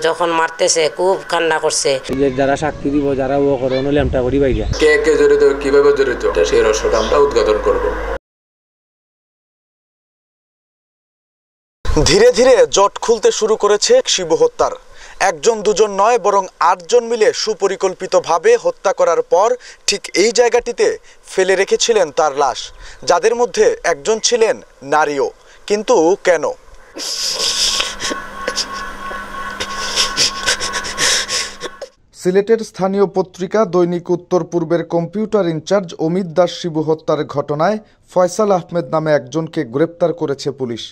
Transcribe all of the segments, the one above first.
যখন মারতেছে খুব কান্না করছে। যারা সাক্ষী দিব, যারা ও করে ল্যাম্পটা করি বাইরা কে কে জড়িত, কিভাবে জড়িত, সেই রহস্যটা আমরা উদ্ঘাটন করব। ধীরে ধীরে জট খুলতে শুরু করেছে শিবু হত্যার। একজন দুজন নয়, বরং ৮ জন মিলে সুপরিকল্পিতভাবে হত্যা করার পর ঠিক এই জায়গাটিতে ফেলে রেখেছিলেন তার লাশ, যাদের মধ্যে একজন ছিলেন নারীও। কিন্তু কেন? সিলেটের স্থানীয় পত্রিকা দৈনিক উত্তর পূর্বের কম্পিউটার ইনচার্জ অমিত দাস শিবু হত্যার ঘটনায় ফয়সাল আহমেদ নামে একজনকে গ্রেপ্তার করেছে পুলিশ।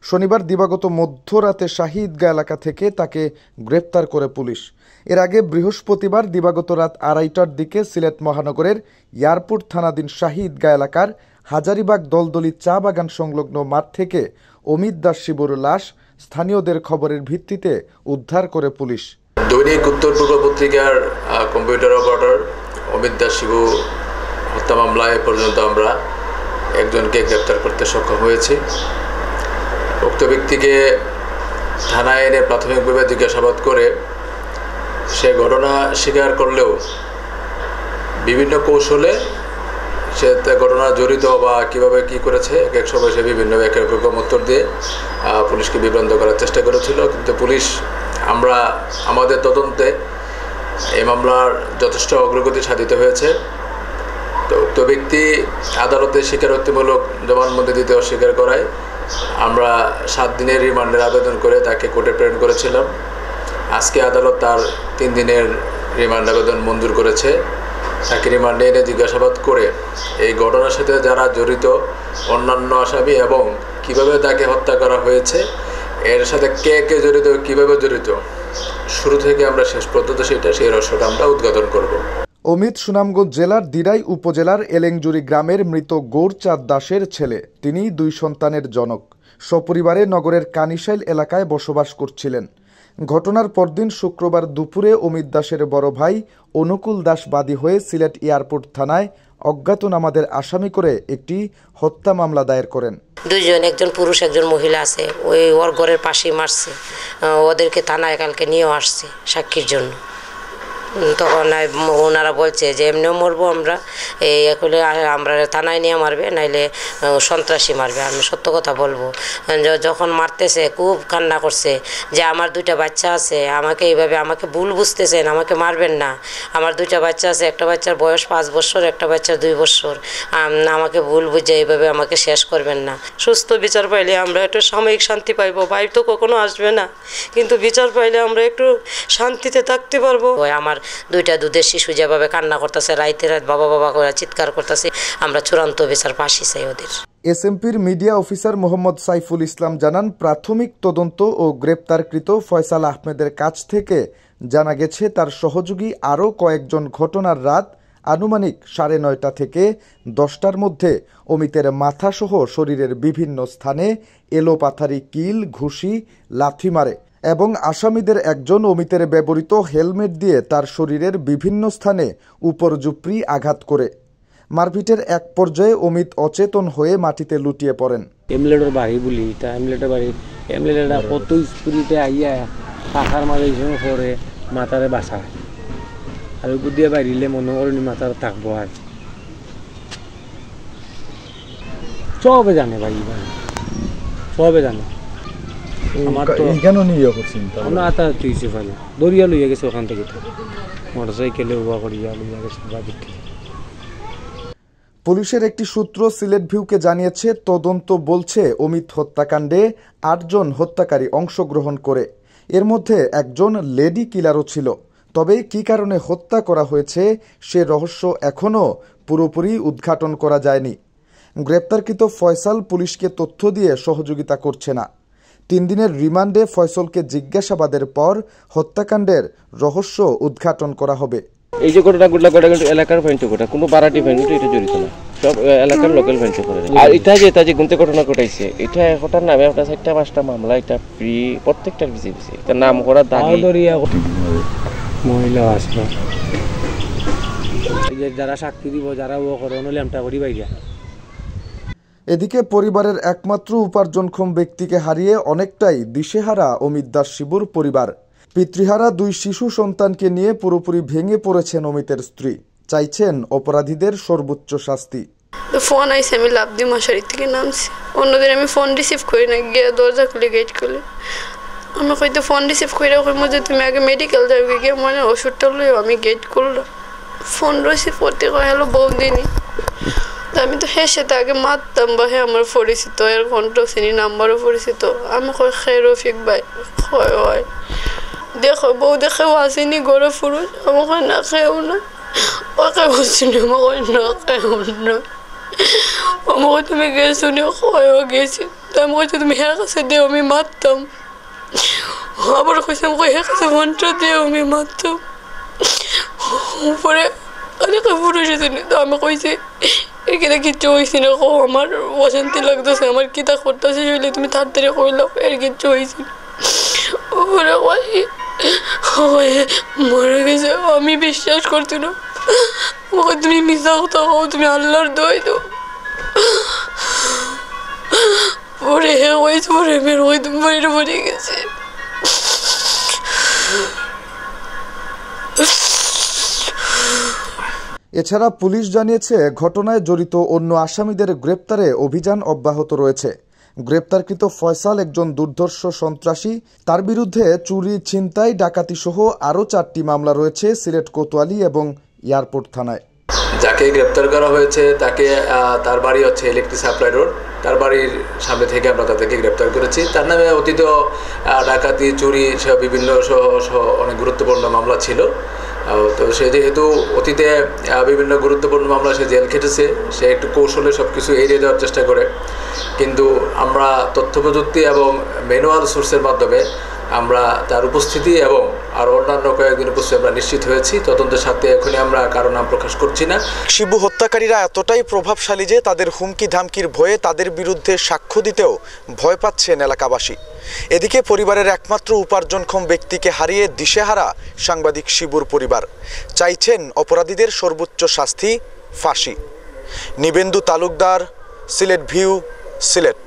শনিবার দিবাগত মধ্যরাতে শাহী ঈদগাহ এলাকা থেকে তাকে গ্রেপ্তার করে পুলিশ। এর আগে বৃহস্পতিবার দিবাগত রাত ২:৩০টার দিকে সিলেট মহানগরের এয়ারপোর্ট থানাধীন শাহী ঈদগাহ এলাকার হাজারিবাগ দলদলি চা বাগান সংলগ্ন মাঠ থেকে অমিত দাস শিবুর লাশ স্থানীয়দের খবরের ভিত্তিতে উদ্ধার করে পুলিশ। দৈনিক উত্তর পূর্ব পত্রিকার কম্পিউটার অপারেটর অমিত দাস শিবু হত্যা মামলায় পর্যন্ত আমরা একজনকে গ্রেপ্তার করতে সক্ষম হয়েছি। উক্ত ব্যক্তিকে থানায় এনে প্রাথমিকভাবে জিজ্ঞাসাবাদ করে সে ঘটনা স্বীকার করলেও বিভিন্ন কৌশলে সে ঘটনা জড়িত বা কিভাবে কি করেছে এক সময় সে বিভিন্ন এক রকম উত্তর দিয়ে পুলিশকে বিভ্রান্ত করার চেষ্টা করেছিল। কিন্তু পুলিশ আমরা আমাদের তদন্তে এই মামলার যথেষ্ট অগ্রগতি সাধিত হয়েছে। তো উক্ত ব্যক্তি আদালতে স্বীকারোক্তিমূলক জবানবন্দি দিতে অস্বীকার করায় আমরা 7 দিনের রিমান্ডের আবেদন করে তাকে কোর্টে প্রেরণ করেছিলাম। আজকে আদালত তার 3 দিনের রিমান্ড আবেদন মঞ্জুর করেছে। তাকে রিমান্ডে এনে জিজ্ঞাসাবাদ করে এই ঘটনার সাথে যারা জড়িত অন্যান্য আসামি এবং কিভাবে তাকে হত্যা করা হয়েছে, এর সাথে কে কে জড়িত, কিভাবে জড়িত, শুরু থেকে আমরা শেষ পর্যন্ত সেই রহস্যটা আমরা উদ্ঘাটন করব। অমিত সুনামগঞ্জ জেলার দিরাই উপজেলার এলেংজুরি গ্রামের মৃত গৌরচাঁদ দাসের ছেলে। তিনি 2 সন্তানের জনক। সপরিবারে নগরের কানিশাইল এলাকায় বসবাস করছিলেন। ঘটনার পরদিন শুক্রবার দুপুরে অমিত দাসের বড় ভাই অনুকূল দাস বাদী হয়ে সিলেট এয়ারপোর্ট থানায় অজ্ঞাতনামাদের আসামি করে একটি হত্যা মামলা দায়ের করেন। 2 জন, একজন পুরুষ একজন মহিলা আছে, ওর ঘরের পাশেই মারছে। ওদেরকে থানায় কালকে নিয়েও আসছে সাক্ষীর জন্য। তখন ওনারা বলছে যে এমনিও মরবো আমরা, এই এখন আমরা থানায় নিয়ে মারবে, নাইলে সন্ত্রাসী মারবে। আমি সত্য কথা বলবো, যখন মারতেছে খুব কান্না করছে যে আমার 2টা বাচ্চা আছে, আমাকে এইভাবে আমাকে ভুল বুঝতেছেন, আমাকে মারবেন না। আমার 2টা বাচ্চা আছে, একটা বাচ্চার বয়স 5 বছর, একটা বাচ্চার 2 বছর। আমাকে ভুল বুঝে এইভাবে আমাকে শেষ করবেন না। সুস্থ বিচার পাইলে আমরা একটু সাময়িক শান্তি পাইবো। ভাই তো কখনো আসবে না, কিন্তু বিচার পাইলে আমরা একটু শান্তিতে থাকতে পারবো। আমার 2টা দুধের শিশু যেভাবে কান্না করতেছে, রাইতে রাত বাবা বাবা করে চিৎকার করতেছে, আমরা চূড়ান্ত বিচার ফাঁসি চাই ওদের। এসএমপির মিডিয়া অফিসার মোহাম্মদ সাইফুল ইসলাম জানান, প্রাথমিক তদন্ত ও গ্রেপ্তারকৃত ফয়সাল আহমেদের কাছ থেকে জানা গেছে তার সহযোগী আরও কয়েকজন ঘটনার রাত আনুমানিক 9:30 থেকে 10টার মধ্যে অমিতের মাথাসহ শরীরের বিভিন্ন স্থানে এলোপাথারি কিল, ঘুষি, লাথি মারে এবং আসামিদের একজন অমিতের ব্যবহৃত হেলমেট দিয়ে তার শরীরের বিভিন্ন স্থানে উপর্যুপরি আঘাত করে। মারপিটের এক পর্যায়ে অমিত অচেতন হয়ে মাটিতে লুটিয়ে পড়েন। এমলেটের বাড়ি বলি, তা এমলেটের বাড়ি এমলেটেরা কত স্পিরিটে আইয়া পাখার মাঝে পরে মাথারে বাসায়, আর উপর দিয়ে বাইরিলে মনে করেনি মাথার থাকবো। আর সবে জানে ভাই, সবে জানে। আমার তো আমরা আতাহাতি হয়েছে ভালো, দরিয়া লইয়া গেছে ওখান থেকে, মোটরসাইকেলে উবা করিয়া লইয়া গেছে বাড়ির থেকে। পুলিশের একটি সূত্র সিলেট ভিউকে জানিয়েছে, তদন্ত বলছে অমিত হত্যাকাণ্ডে 8 জন হত্যাকারী অংশগ্রহণ করে। এর মধ্যে একজন লেডি কিলারও ছিল। তবে কী কারণে হত্যা করা হয়েছে সে রহস্য এখনও পুরোপুরি উদ্ঘাটন করা যায়নি। গ্রেপ্তারকৃত ফয়সাল পুলিশকে তথ্য দিয়ে সহযোগিতা করছে না। 3 দিনের রিমান্ডে ফয়সালকে জিজ্ঞাসাবাদের পর হত্যাকাণ্ডের রহস্য উদ্ঘাটন করা হবে। এই যে ঘটনাগুলো এলাকার ফাইন্ট ঘটা, কোনো বারাটি ফাইন্ট এটা জড়িত না, সব এলাকার লোকাল ফাইন্ট করে। আর এটা যে গুনতে ঘটনা ঘটাইছে, এটা এখনটার নামে আপনার 4টা-5টা মামলা, এটা ফ্রি প্রত্যেকটার বেশি এটা নাম করা দাগি মহিলা আসবে, যারা সাক্ষী দিব, যারা ও করে ল্যাম্পটা করি বাইরা। এদিকে পরিবারের একমাত্র উপার্জনক্ষম ব্যক্তিকে হারিয়ে অনেকটাই দিশেহারা অমিত দাস শিবুর পরিবার। পিতৃহারা 2 শিশু সন্তানকে নিয়ে পুরোপুরি ভেঙে পড়েছেন অমিতের স্ত্রী। চাইছেন অপরাধীদের সর্বোচ্চ শাস্তি। ফোন আইসে, আমি লাভ দিয়ে মশারি থেকে নামছি। অন্যদিন আমি ফোন রিসিভ করি না, গিয়ে দরজা খুলে গেট খুলে আমি হয়তো ফোন রিসিভ করে যে তুমি আগে মেডিকেল যাবে, গিয়ে মানে ওষুধটা লইও। আমি গেট করলাম, ফোন রিসিভ করতে হলো বৌদিনই। আমি তো হ্যাঁ সাথে আগে মারতাম, বা হ্যাঁ আমার পরিচিত, এর ঘন্টাও চিনি, নাম্বারও পরিচিত। আমি কই খে রফিক ভাই, হয় হয় দেখো বউ দেখেও আসেনি ঘরে পুরুষ। আমাকে না খেয়েও না, ওকে বলছি না, আমাকে না খেয়েও না। আমাকে তুমি গেছো নি, হয়েও গেছি। তো আমি কইছি তুমি হ্যাঁ কাছে দেও, আমি মারতাম। আবার কইছি আমাকে হ্যাঁ কাছে ঘন্টা দেও, আমি মারতাম। পরে অনেকে পুরুষ এসেনি, তো আমি কইছি এখানে কিচ্ছু হয়েছি না, আমার অশান্তি লাগতেছে, আমার কিতা করতেছে হইলে তুমি তাড়াতাড়ি কইলাম, এর কিচ্ছু হয়েছি। ওরা মরে গেছে, আমি বিশ্বাস করছি না। ওকে তুমি মিশা কথা কও, তুমি আল্লাহর দোয়াই দো। পরে হয়েছে, পরে বের হয়ে তুমি বাইরে মরে গেছে। এছাড়া পুলিশ জানিয়েছে ঘটনায় জড়িত অন্য আসামিদের গ্রেপ্তারে অভিযান অব্যাহত রয়েছে। গ্রেপ্তারকৃত ফয়সাল একজন দুর্ধর্ষ সন্ত্রাসী। তার বিরুদ্ধে চুরি, ছিনতাই, ডাকাতি সহ আরও 4টি মামলা রয়েছে সিলেট কোতোয়ালি এবং এয়ারপোর্ট থানায়। যাকে গ্রেপ্তার করা হয়েছে তাকে তার বাড়ি হচ্ছে ইলেকট্রিক সাপ্লাই রোড, তার বাড়ির সামনে থেকে আমরা তাদেরকে গ্রেপ্তার করেছি। তার নামে অতীত ডাকাতি, চুরি সহ বিভিন্ন সহ অনেক গুরুত্বপূর্ণ মামলা ছিল। তো সে যেহেতু অতীতে বিভিন্ন গুরুত্বপূর্ণ মামলা সে জেল খেটেছে, সে একটু কৌশলে সব কিছু এড়িয়ে দেওয়ার চেষ্টা করে। কিন্তু আমরা তথ্য প্রযুক্তি এবং ম্যানুয়াল সোর্সের মাধ্যমে আমরা তার উপস্থিতি এবং আর অন্যান্য কয়েকদিন উপস্থিতি আমরা নিশ্চিত হয়েছি। তদন্তের সাথে এখনই আমরা কারো নাম প্রকাশ করছি না। শিবু হত্যাকারীরা এতটাই প্রভাবশালী যে তাদের হুমকি ধামকির ভয়ে তাদের বিরুদ্ধে সাক্ষ্য দিতেও ভয় পাচ্ছেন এলাকাবাসী। এদিকে পরিবারের একমাত্র উপার্জনক্ষম ব্যক্তিকে হারিয়ে দিশেহারা সাংবাদিক শিবুর পরিবার চাইছেন অপরাধীদের সর্বোচ্চ শাস্তি, ফাঁসি। নিবেন্দু তালুকদার, সিলেট ভিউ, সিলেট।